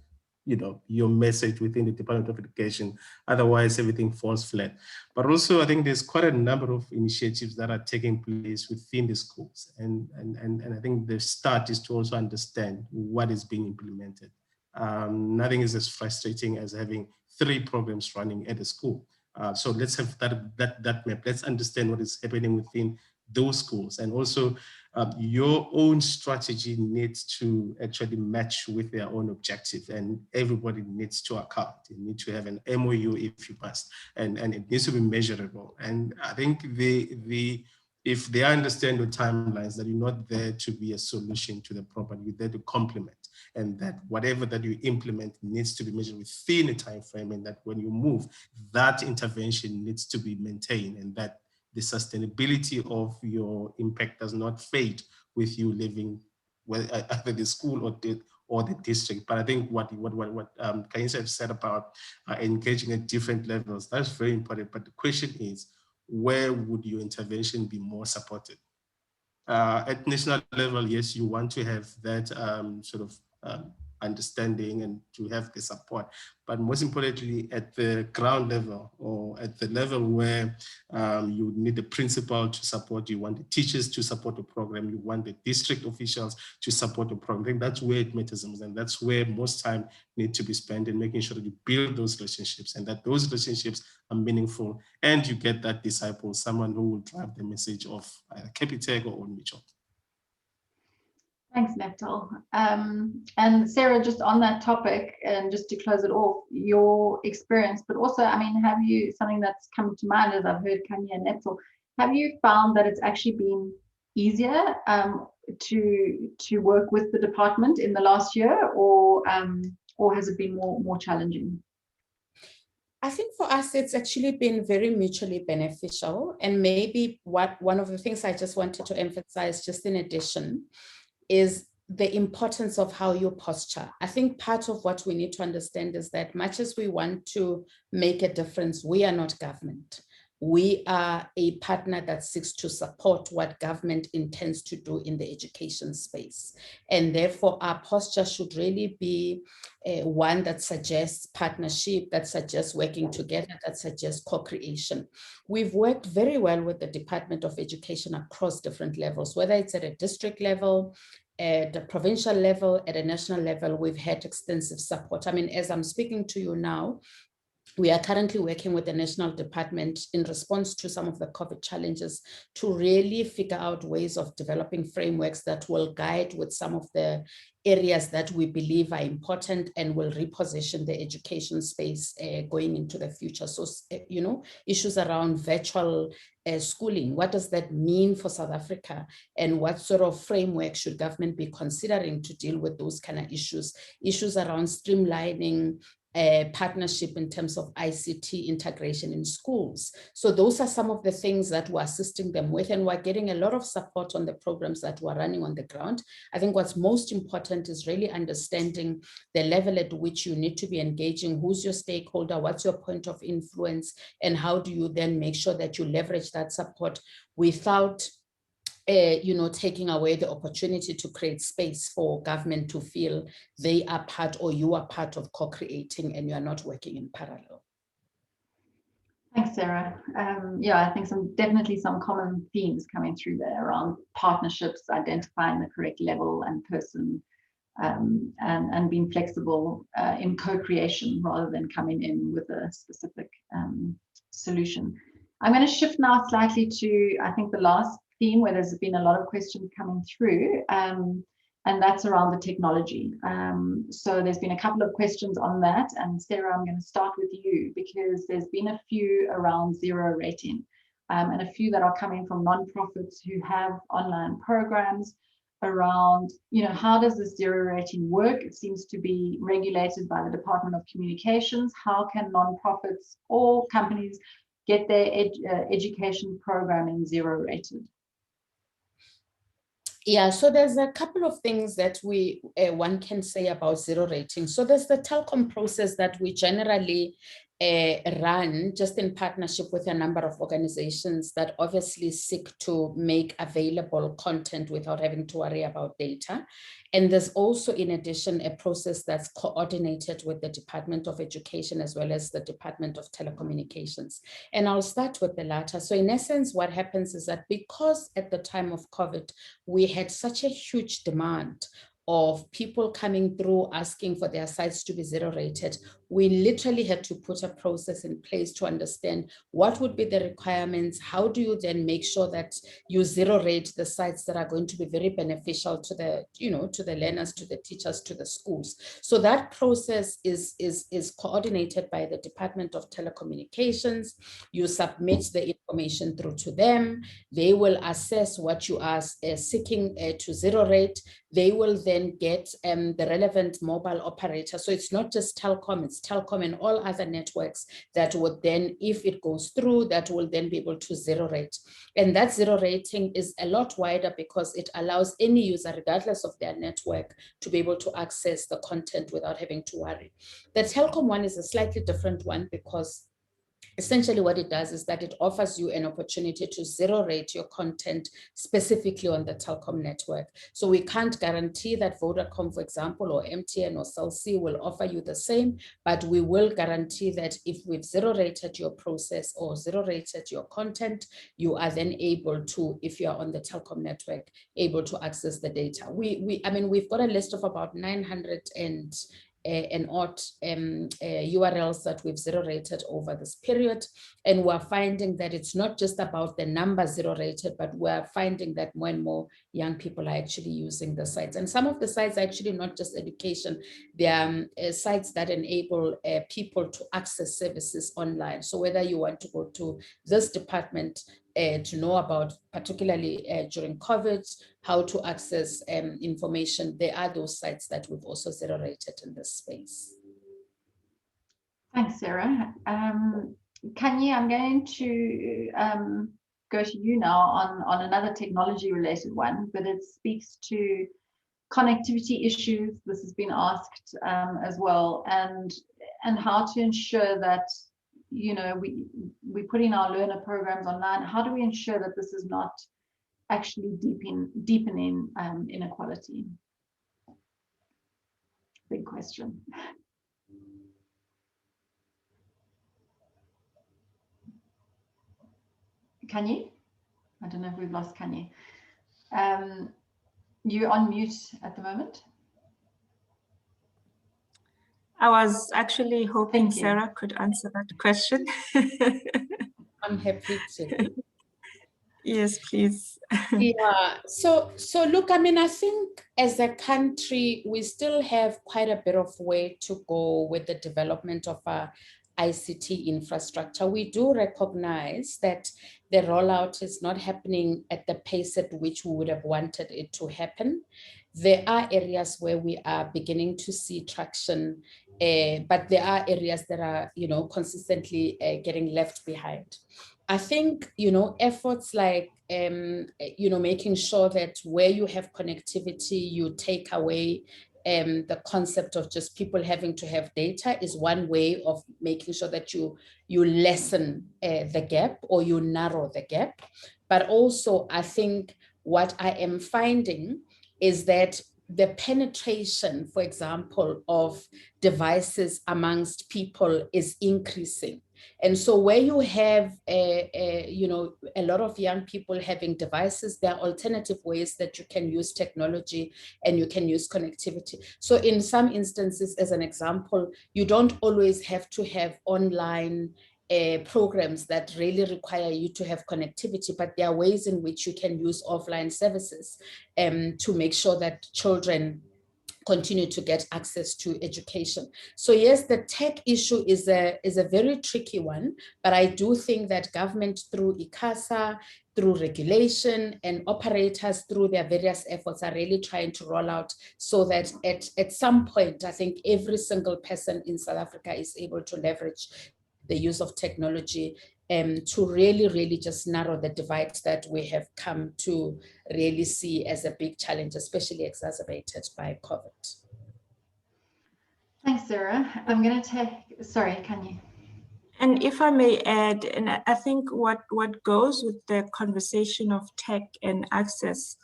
you know, your message within the Department of Education. Otherwise, everything falls flat. But also, I think there's quite a number of initiatives that are taking place within the schools, and I think the start is to also understand what is being implemented. Nothing is as frustrating as having 3 programs running at a school. So let's have that map. Let's understand what is happening within those schools, and also your own strategy needs to actually match with their own objective, and everybody needs to account. You need to have an MOU if you must, and it needs to be measurable. And I think if they understand the timelines, that you're not there to be a solution to the problem, you're there to complement, and that whatever that you implement needs to be measured within a time frame, and that when you move, that intervention needs to be maintained, and that the sustainability of your impact does not fade with you leaving, well, either the school or the district. But I think what Kanyisa said about engaging at different levels, that's very important. But the question is, where would your intervention be more supported? At national level, yes, you want to have that sort of understanding and to have the support, but most importantly at the ground level, or at the level where you need the principal to support, you want the teachers to support the program, you want the district officials to support the program. I think that's where it matters, and that's where most time need to be spent in making sure that you build those relationships, and that those relationships are meaningful, and you get that disciple, someone who will drive the message of Capitec or Mutual. Thanks, Neptal. And Sarah, just on that topic, and just to close it off, your experience, but also, I mean, have you, something that's come to mind as I've heard Kanye and Neptal, have you found that it's actually been easier to work with the department in the last year, or has it been more challenging? I think for us, it's actually been very mutually beneficial. And maybe one of the things I just wanted to emphasize, just in addition, is the importance of how you posture. I think part of what we need to understand is that much as we want to make a difference, we are not government. We are a partner that seeks to support what government intends to do in the education space. And therefore, our posture should really be one that suggests partnership, that suggests working together, that suggests co-creation. We've worked very well with the Department of Education across different levels, whether it's at a district level, at the provincial level, at a national level. We've had extensive support. I mean, as I'm speaking to you now, we are currently working with the National Department in response to some of the COVID challenges to really figure out ways of developing frameworks that will guide with some of the areas that we believe are important and will reposition the education space going into the future. So, you know, issues around virtual schooling, what does that mean for South Africa? And what sort of framework should government be considering to deal with those kind of issues? Issues around streamlining partnership in terms of ICT integration in schools. So those are some of the things that we're assisting them with, and we're getting a lot of support on the programs that we're running on the ground. I think what's most important is really understanding the level at which you need to be engaging, who's your stakeholder, what's your point of influence, and how do you then make sure that you leverage that support without you know, taking away the opportunity to create space for government to feel they are part, or you are part of co-creating, and you are not working in parallel. Thanks, Sarah. Yeah, I think definitely some common themes coming through there around partnerships, identifying the correct level and person, and being flexible in co-creation rather than coming in with a specific solution. I'm going to shift now slightly to, I think, the last theme where there's been a lot of questions coming through, and that's around the technology. So there's been a couple of questions on that, and Sarah, I'm going to start with you because there's been a few around zero rating, and a few that are coming from nonprofits who have online programs around, how does this zero rating work? It seems to be regulated by the Department of Communications. How can nonprofits or companies get their education programming zero rated? Yeah, so there's a couple of things that one can say about zero rating. So there's the Telkom process that we generally run just in partnership with a number of organizations that obviously seek to make available content without having to worry about data. And there's also, in addition, a process that's coordinated with the Department of Education as well as the Department of Telecommunications. And I'll start with the latter. So in essence, what happens is that because at the time of COVID, we had such a huge demand of people coming through asking for their sites to be zero rated, we literally had to put a process in place to understand what would be the requirements. How do you then make sure that you zero rate the sites that are going to be very beneficial to the, to the learners, to the teachers, to the schools? So that process is coordinated by the Department of Telecommunications. You submit the information through to them. They will assess what you are seeking to zero rate. They will then get the relevant mobile operator. So it's not just Telkom, it's Telkom and all other networks that would then, if it goes through, that will then be able to zero rate. And that zero rating is a lot wider because it allows any user, regardless of their network, to be able to access the content without having to worry. The Telkom one is a slightly different one because essentially what it does is that it offers you an opportunity to zero rate your content specifically on the Telkom network. So we can't guarantee that Vodacom, for example, or MTN or Cell C will offer you the same, but we will guarantee that if we've zero rated your process or zero rated your content, you are then able to, if you're on the Telkom network, able to access the data. I mean, we've got a list of about 900 and odd URLs that we've zero rated over this period. And we're finding that it's not just about the number zero rated, but we're finding that more and more young people are actually using the sites. And some of the sites are actually not just education, they are sites that enable people to access services online. So whether you want to go to this department to know about, particularly during COVID, how to access information, there are those sites that we've also zero rated in this space. Thanks, Sarah. Kanye, I'm going to go to you now on another technology related one, but it speaks to connectivity issues. This has been asked as well, and how to ensure that we put in our learner programs online. How do we ensure that this is not actually deepening inequality? Big question. Kanye? I don't know if we've lost Kanye. You're on mute at the moment. I was actually hoping Sarah could answer that question. I'm happy to. Yes, please. Yeah, so look, I mean, I think as a country, we still have quite a bit of way to go with the development of our ICT infrastructure. We do recognize that the rollout is not happening at the pace at which we would have wanted it to happen. There are areas where we are beginning to see traction, but there are areas that are, consistently getting left behind. I think, efforts like, making sure that where you have connectivity, you take away the concept of just people having to have data is one way of making sure that you lessen the gap or you narrow the gap. But also, I think what I am finding is that the penetration, for example, of devices amongst people is increasing. And so where you have, a lot of young people having devices, there are alternative ways that you can use technology and you can use connectivity. So in some instances, as an example, you don't always have to have online programs that really require you to have connectivity, but there are ways in which you can use offline services to make sure that children continue to get access to education. So yes, the tech issue is a very tricky one, but I do think that government through ICASA, through regulation, and operators through their various efforts are really trying to roll out so that at some point, I think every single person in South Africa is able to leverage the use of technology to really just narrow the divides that we have come to really see as a big challenge, especially exacerbated by COVID. Thanks, Sarah. I'm going to take, sorry, can you? And if I may add, and I think what goes with the conversation of tech and access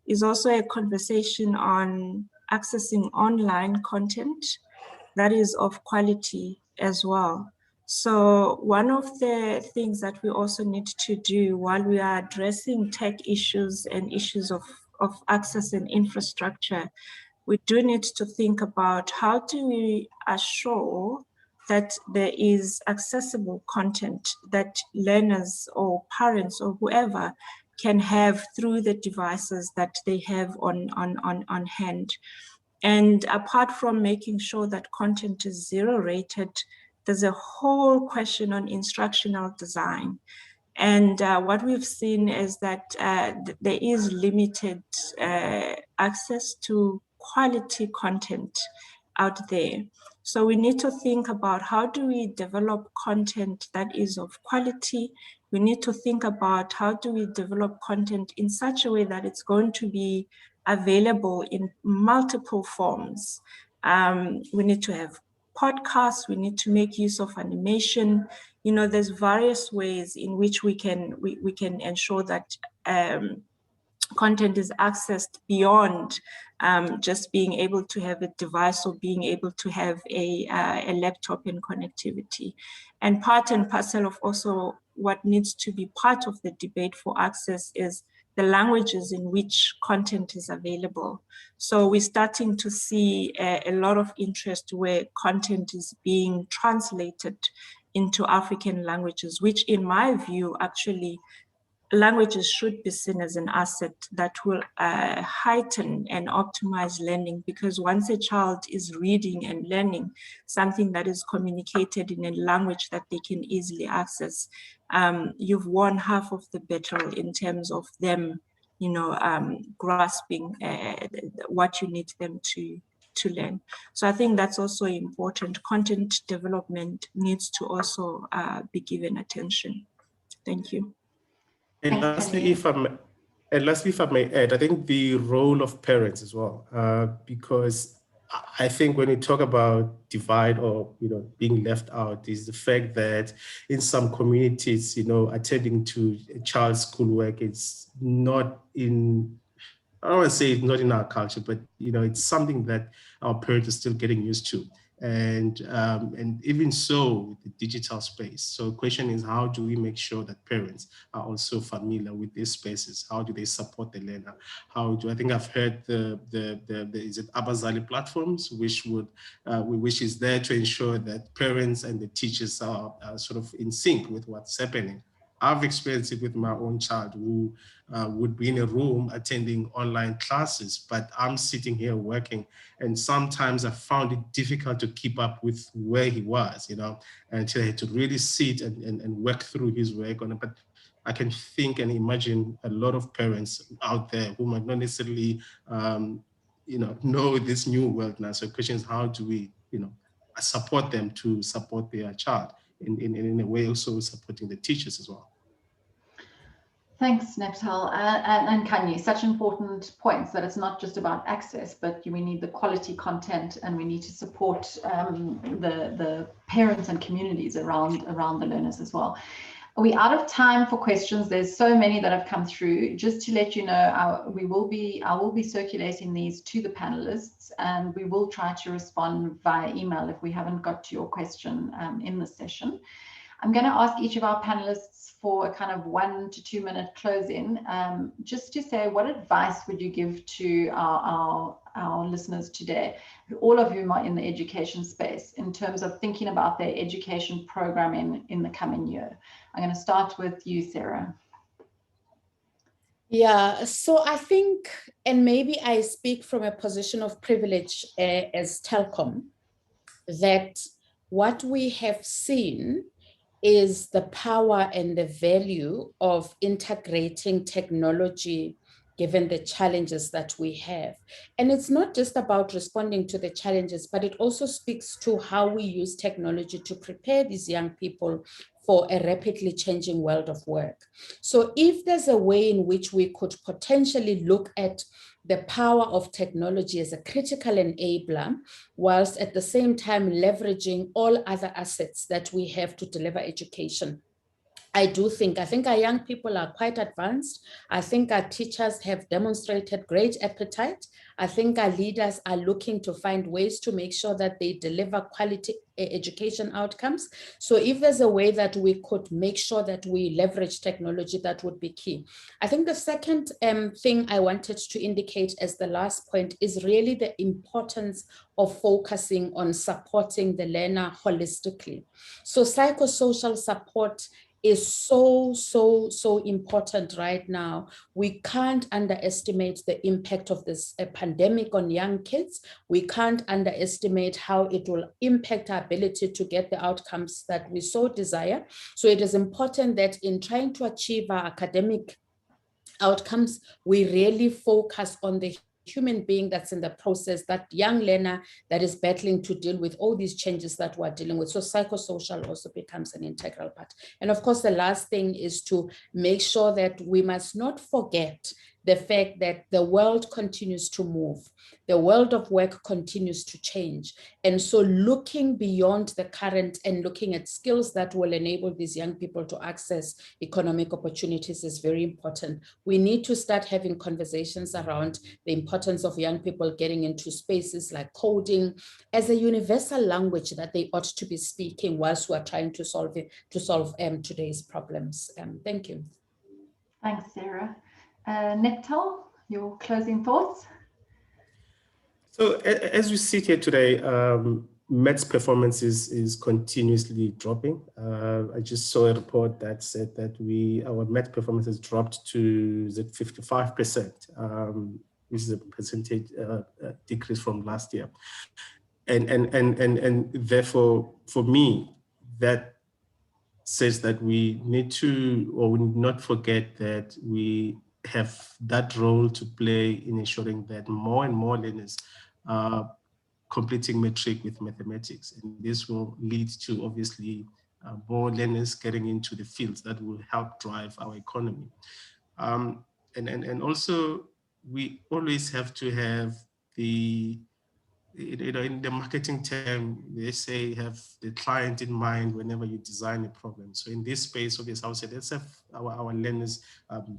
is also a conversation on accessing online content that is of quality as well. So one of the things that we also need to do while we are addressing tech issues and issues of access and infrastructure, we do need to think about how do we assure that there is accessible content that learners or parents or whoever can have through the devices that they have on hand. And apart from making sure that content is zero rated, there's a whole question on instructional design. And what we've seen is that there is limited access to quality content out there. So we need to think about how do we develop content that is of quality. We need to think about how do we develop content in such a way that it's going to be available in multiple forms. We need to have podcasts, we need to make use of animation. You know, there's various ways in which we can ensure that content is accessed beyond just being able to have a device or being able to have a laptop and connectivity. And part and parcel of also what needs to be part of the debate for access is the languages in which content is available. So we're starting to see a lot of interest where content is being translated into African languages, which in my view, actually, languages should be seen as an asset that will heighten and optimize learning, because once a child is reading and learning something that is communicated in a language that they can easily access, you've won half of the battle in terms of them, you know, grasping what you need them to learn. So I think that's also important. Content development needs to also be given attention. Thank you. And lastly, if I may add, I think the role of parents as well, because I think when you talk about divide or, you know, being left out, is the fact that in some communities, you know, attending to a child's schoolwork is not in, I don't want to say it's not in our culture, but, you know, it's something that our parents are still getting used to. And even so, the digital space. So the question is, how do we make sure that parents are also familiar with these spaces? How do they support the learner? How do, I think I've heard the is it Abazali platforms, which is there to ensure that parents and the teachers are sort of in sync with what's happening. I've experienced it with my own child who would be in a room attending online classes, but I'm sitting here working, and sometimes I found it difficult to keep up with where he was, you know, until I had to really sit and work through his work on it. But I can think and imagine a lot of parents out there who might not necessarily, you know this new world now. So the question is, how do we, you know, support them to support their child in a way, also supporting the teachers as well. Thanks, Neptal and Kanye. Such important points that it's not just about access, but we need the quality content, and we need to support the parents and communities around the learners as well. Are we out of time for questions? There's so many that have come through. Just to let you know, I will be circulating these to the panelists, and we will try to respond via email if we haven't got to your question in this session. I'm going to ask each of our panelists for a kind of 1 to 2 minute close-in, just to say, what advice would you give to our listeners today, all of whom are in the education space, in terms of thinking about their education program in the coming year? I'm going to start with you, Sarah. Yeah, so I think, and maybe I speak from a position of privilege as Telkom, that what we have seen is the power and the value of integrating technology given the challenges that we have. And it's not just about responding to the challenges, but it also speaks to how we use technology to prepare these young people for a rapidly changing world of work. So if there's a way in which we could potentially look at the power of technology as a critical enabler, whilst at the same time leveraging all other assets that we have to deliver education, I think our young people are quite advanced. I think our teachers have demonstrated great appetite. I think our leaders are looking to find ways to make sure that they deliver quality education outcomes. So if there's a way that we could make sure that we leverage technology, that would be key. I think the second thing I wanted to indicate as the last point is really the importance of focusing on supporting the learner holistically. So psychosocial support is so important right now. We can't underestimate the impact of this pandemic on young kids. We can't underestimate how it will impact our ability to get the outcomes that we so desire. So it is important that in trying to achieve our academic outcomes, we really focus on the human being that's in the process, that young learner that is battling to deal with all these changes that we're dealing with. So psychosocial also becomes an integral part. And of course, the last thing is to make sure that we must not forget the fact that the world continues to move. The world of work continues to change. And so looking beyond the current and looking at skills that will enable these young people to access economic opportunities is very important. We need to start having conversations around the importance of young people getting into spaces like coding as a universal language that they ought to be speaking whilst we're trying to solve today's problems. Thank you. Thanks, Sarah. Neptal, your closing thoughts? So as we sit here today, Met's performance is continuously dropping. I just saw a report that said that our Met performance has dropped to 55%, which is a percentage decrease from last year. And therefore, for me, that says that we need to, or we need not forget that we have that role to play in ensuring that more and more learners are completing matric with mathematics. And this will lead to obviously more learners getting into the fields that will help drive our economy. And also, we always have to have in the marketing term, they say have the client in mind whenever you design a program. So in this space, obviously, I would say let's have our learners'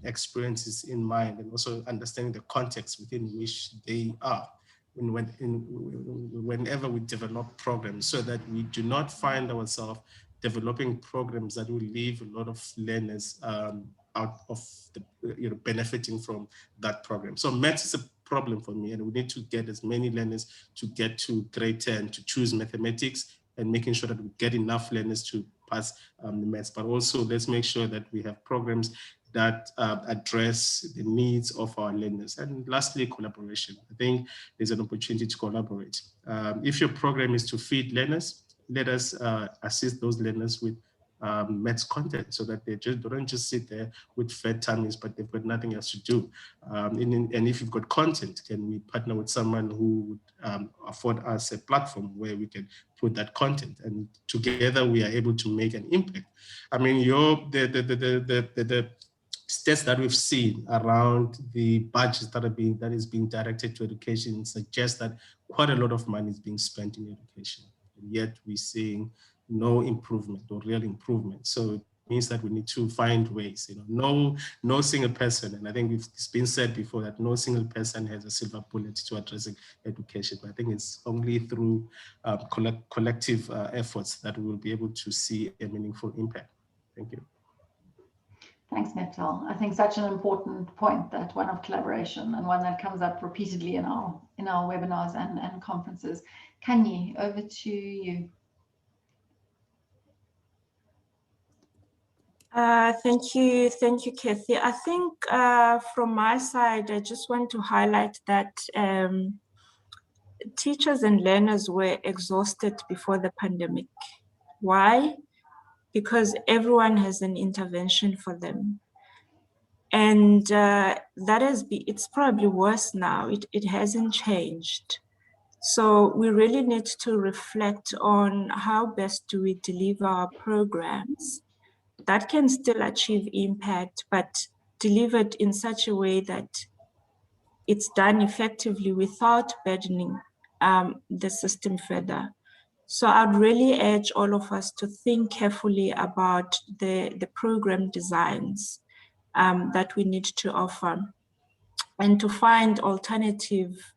experiences in mind, and also understanding the context within which they are whenever we develop programs, so that we do not find ourselves developing programs that will leave a lot of learners out of benefiting from that program. So maths is a problem for me, and we need to get as many learners to get to grade 10 to choose mathematics, and making sure that we get enough learners to pass the maths. But also let's make sure that we have programs that address the needs of our learners. And lastly, collaboration. I think there's an opportunity to collaborate. If your program is to feed learners, let us assist those learners with maths content, so that they don't just sit there with fed tummies, but they've got nothing else to do. And if you've got content, can we partner with someone who would afford us a platform where we can put that content, and together we are able to make an impact. I mean, the stats that we've seen around the budgets that is being directed to education suggests that quite a lot of money is being spent in education, and yet we're seeing no improvement or real improvement. So means that we need to find ways, no single person, and I think it's been said before that no single person has a silver bullet to addressing education. But I think it's only through collective efforts that we will be able to see a meaningful impact. Thank you. Thanks, Neptal. I think such an important point, that one of collaboration, and one that comes up repeatedly in our webinars and conferences. Kanye, over to you. Thank you, Kathy. I think from my side, I just want to highlight that teachers and learners were exhausted before the pandemic. Why? Because everyone has an intervention for them. And it's probably worse now. It hasn't changed. So we really need to reflect on how best do we deliver our programs that can still achieve impact, but delivered in such a way that it's done effectively without burdening the system further. So I'd really urge all of us to think carefully about the program designs that we need to offer, and to find alternative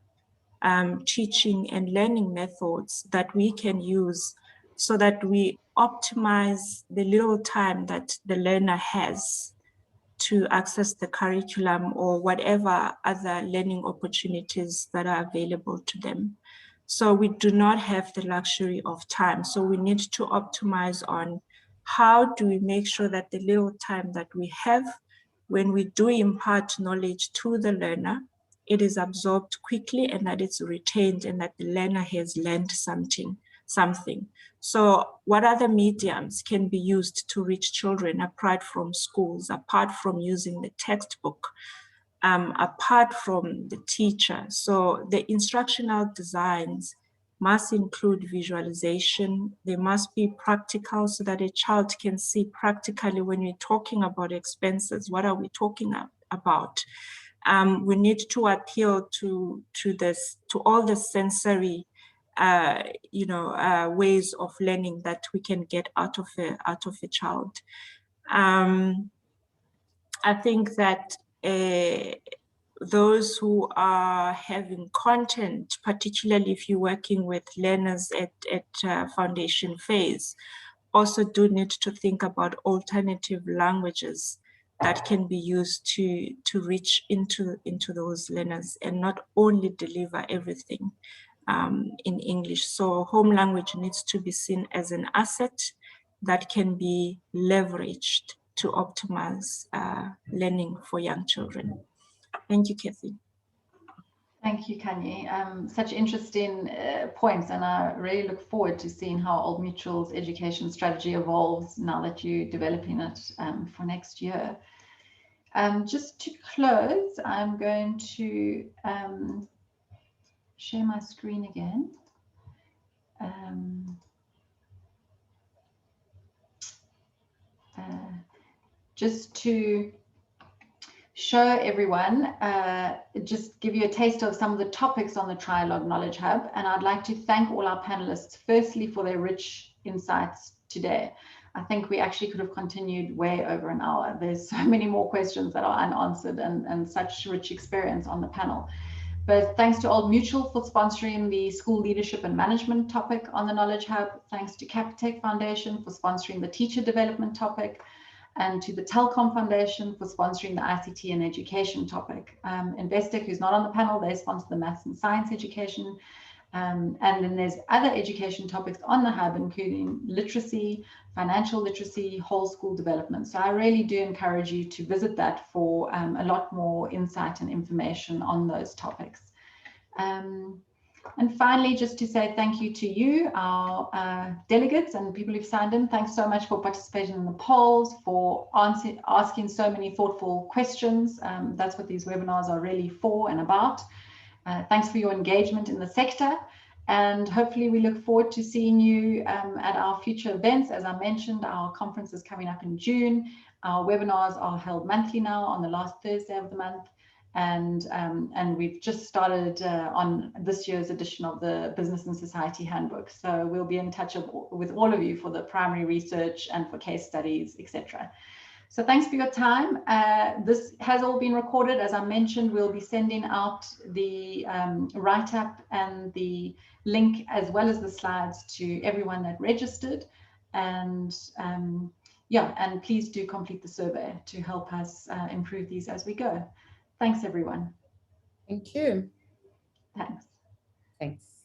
teaching and learning methods that we can use so that we optimize the little time that the learner has to access the curriculum or whatever other learning opportunities that are available to them. So we do not have the luxury of time. So we need to optimize on how do we make sure that the little time that we have when we do impart knowledge to the learner, it is absorbed quickly and that it's retained and that the learner has learned something. So what other mediums can be used to reach children apart from schools, apart from using the textbook, apart from the teacher? So the instructional designs must include visualization. They must be practical so that a child can see practically when we're talking about expenses, what are we talking about? We need to appeal to all the sensory ways of learning that we can get out of a child. I think that those who are having content, particularly if you're working with learners at foundation phase, also do need to think about alternative languages that can be used to reach into those learners and not only deliver everything in English. So home language needs to be seen as an asset that can be leveraged to optimize learning for young children. Thank you, Kathy. Thank you, Kanye. Such interesting points, and I really look forward to seeing how Old Mutual's education strategy evolves now that you're developing it for next year. Just to close, I'm going to share my screen again. Just to show everyone, just give you a taste of some of the topics on the Trialogue Knowledge Hub. And I'd like to thank all our panelists, firstly, for their rich insights today. I think we actually could have continued way over an hour. There's so many more questions that are unanswered and such rich experience on the panel. But thanks to Old Mutual for sponsoring the school leadership and management topic on the Knowledge Hub. Thanks to Capitec Foundation for sponsoring the teacher development topic, and to the Telkom Foundation for sponsoring the ICT and education topic. Investec, who's not on the panel, they sponsor the maths and science education. And then there's other education topics on the hub, including literacy, financial literacy, whole school development. So I really do encourage you to visit that for a lot more insight and information on those topics. And finally, just to say thank you to you, our delegates and people who've signed in. Thanks so much for participating in the polls, for asking so many thoughtful questions. That's what these webinars are really for and about. Thanks for your engagement in the sector. And hopefully we look forward to seeing you at our future events. As I mentioned, our conference is coming up in June. Our webinars are held monthly now on the last Thursday of the month. And we've just started on this year's edition of the Business and Society Handbook. So we'll be in touch with all of you for the primary research and for case studies, etc. So thanks for your time. This has all been recorded. As I mentioned, we'll be sending out the write-up and the link as well as the slides to everyone that registered. And yeah, and please do complete the survey to help us improve these as we go. Thanks, everyone. Thank you. Thanks. Thanks.